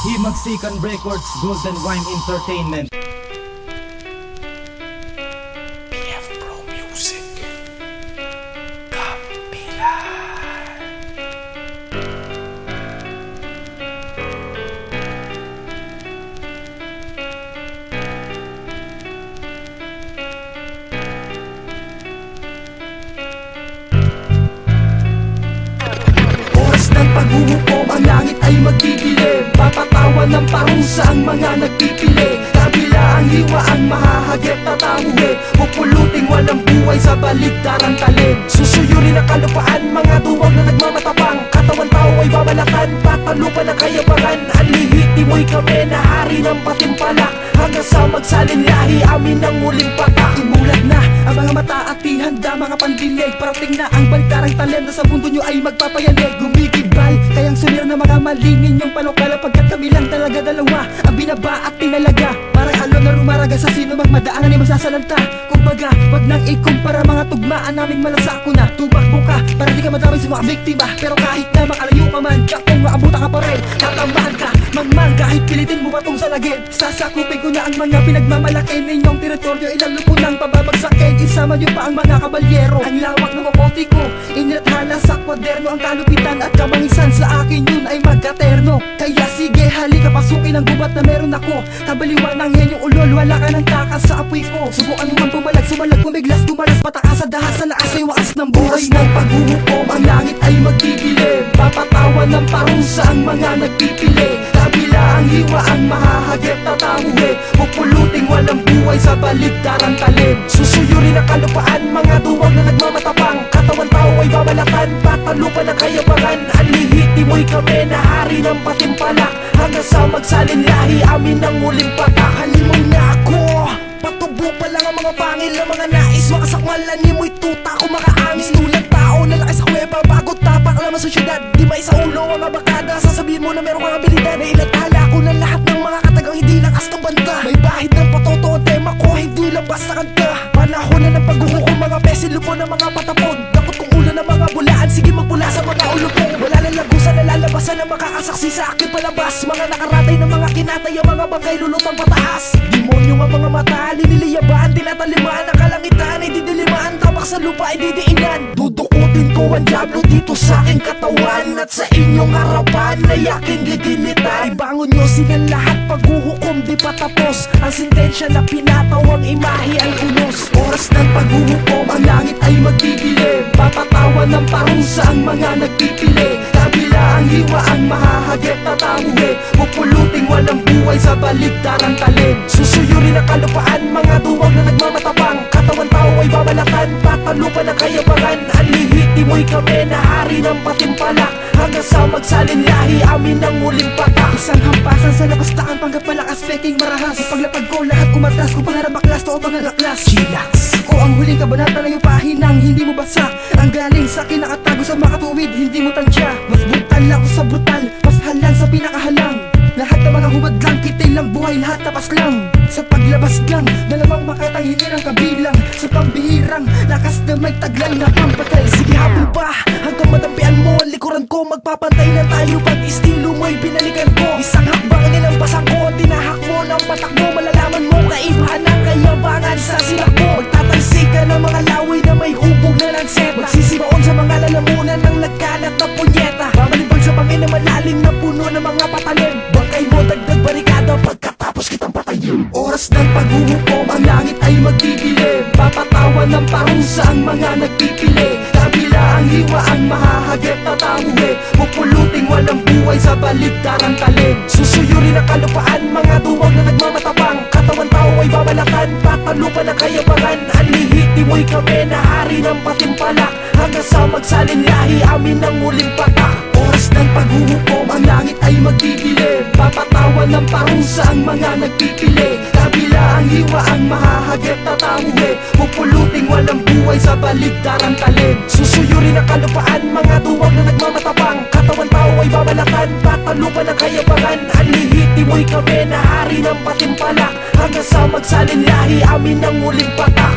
Himagsikan Records, Golden Rhyme Entertainment. PF Pro Music Kampilan. Oras ng paghuhukom, ang langit ay magdidilim. Papatawan ng parusa ang mga nagpipili. Kabila ang hiwa ang mahahagip na tamuhi. Pupuluting walang buhay sa baligtarang talim. Susuyurin ang kalupaan, mga duwag na nagmamatapang. Katawan tao ay babalakan, patalupa ng kayabangan. Ang lihiti mo'y kami na hari ng patimpalak. Hanggang sa magsalin lahi, amin ang muling patak. Imulat na ang mga mata at handa mga pandinig. Parating na ang baligtarang talento sa mundo nyo ay magpapayanig. Gumigibal, kayang sunir na mga mali ninyong panukala. Pagkat kami lang talaga dalawa ang binaba at tinalaga. Parang alon na rumaraga sa sino mang madaanan ay masasalanta. Kumbaga, wag nang ikumpara mga tugmaan naming malasako na. Tumakbo ka, para di ka madamay sa mga biktima. Pero kahit na makalayo ka man, kung maabutan ka pa rin, tatamaan ka, magmang kahit pilitin mo patong sa lagim. Sasakupin ko na ang mga pinagmamalaki ninyong teritoryo. Ilang lupo nang pababagsakin, isama nyo pa ang mga kabalyero. Ang lawak ng kokote ko, inilathala sa kwaderno. Ang kalupitan at kabangisan sa akin yun ay magkaterno. Kaya sige, halika pasukin ang gubat na meron ako. Kabaliwan ng henyong ulol, wala ka ng takas sa apoy ko. Subukan mo man pumalag, sumalag, pumiglas, tumalas, patakas sa dahas sa lakas ay waas ng buhay. Ng paghuhukom, ang langit ay magdidilim. Papatawan ng parusa ang mga nagpipili. Kabila ang hiwa ang mahahagip na tamuhi. Pupuluting walang buhay sa baligtarang talim. Susuyurin ang kalupaan, mga duwag na nagmamatapang. Katawan tao ay babalakan, patalupa ng kayabangan. Ang lihiti mo'y kami na hari ng patimpalak. Hanggang sa magsalin lahi, amin ang muling patak. Halimang na ako, patubo pa lang ang mga pangil na mga nais. Makasakmalan ni mo'y tuta ko makaangis. Tulang tao na laki sa kuweba, bago tapak lamang sa syudad. Di may sa ulo ang abakada, sasabihin mo na meron kang abilidad. Na ilathala ko na lahat ng mga katagang hindi lang as banda. May bahid ng patoto ang tema ko, hindi lang basta kanta. Panahon na ng paghuhukom, mga pesilupo ng mga patapon. Dakot kong ulo ng mga bulaan, sige magbula sa mga ulupong. Wala lang lagusan na lalabasan ng makakasaksi sa akin palabas. Mga nakaratay ng mga kinatay, ang mga bangkay lulutang pataas. Demonyo ang mga mata, liniliyaban, tinatalimaan ang kalangitan. Ay didilimaan, tabak sa lupa ay didiinan. Dudukutin ko ang diablo dito sa aking katawan. At sa inyong harapan ay aking gigilitan. Ibangon nyo silang lahat, paghuhukom di pa tapos. Ang sentensya na pinataw ang imahe ay unos. Oras ng paghuhukom, ang langit ay magdidilim. Papatawan ng parusa ang mga nagpipili. Kabila ang hiwa ang mahahagip na tamuhi. Pupuluting walang buhay sa baligtarang talim. Susuyurin ang kalupaan, mga duwag na nagmamatapang. Katawan tao ay babalakan, patalupa ng kayabangan. Ang lihiti mo'y kami na hari ng patimpalak. Hanggang sa magsalin lahi, amin ang muling patak. Isang hampasan sa labastaan, panggap malakas, peking marahas. Ipaglapag ko, lahat umatras, kung pangarap baklas, to o pangalaklas. Chillax, ako ang huling kabanata na yung pahinang hindi mo basa. Ang galing sa akin nakatago sa makatuwid, hindi mo tansya. Mas brutal ako sa brutal, mas halan sa pinakahalang. Lahat ng mga hubad lang, kitil lang buhay, lahat tapas lang. Sa paglabas lang, dalawang makatanghinir ang kabilang. Sa pambihirang, lakas na may taglay na pampatay. Sige habol pa, hanggang madampian mo ang likuran ko. Magpapantay na tayo pag estilo mo'y binalikan ko. Isang hakbang nilampasan ko, ang tinahak mo ng patak mo. Malalaman mo kaibahan ng kayabangan sa silak mo. Magtatalsik ka ng mga laway na may hubog na lanseta. Magsisibaon sa mga lalamunan ng nagkalat na punyeta. Babalimbag sa bangin na malalim na puno ng mga patalim. Bangkay mo dagdag barikada pagkatapos kitang patayin. Oras ng paghuhukom, ang langit ay magdidilim. Papatawan ng parusa ang mga nagpipili. Kabila ang hiwa ang mahahagip na tamuhi. Pupuluting walang buhay sa baligtarang talim. Susuyurin ang kalupaan, mga duwag na nagmamatapang. Katawan tao ay babalakan, patalupa ng kayabangan. Ang lihiti mo'y kami na hari ng patimpalak. Hanggang sa magsalin lahi, amin ang muling patak. Oras ng paghuhukom, ang langit ay magdidilim. Papatawan ng parusa ang mga nagpipili. Kabila ang hiwa ang mahahagip na tamuhi. Pupuluting walang buhay sa baligtarang talim. Susuyurin ang kalupaan, mga duwag na nagmamatapang. Katawan tao ay babalakan, patalupa ng kayabangan. Ang lihiti mo'y kami na hari ng patimpalak. Hanggang sa magsalin lahi, amin ang muling patak.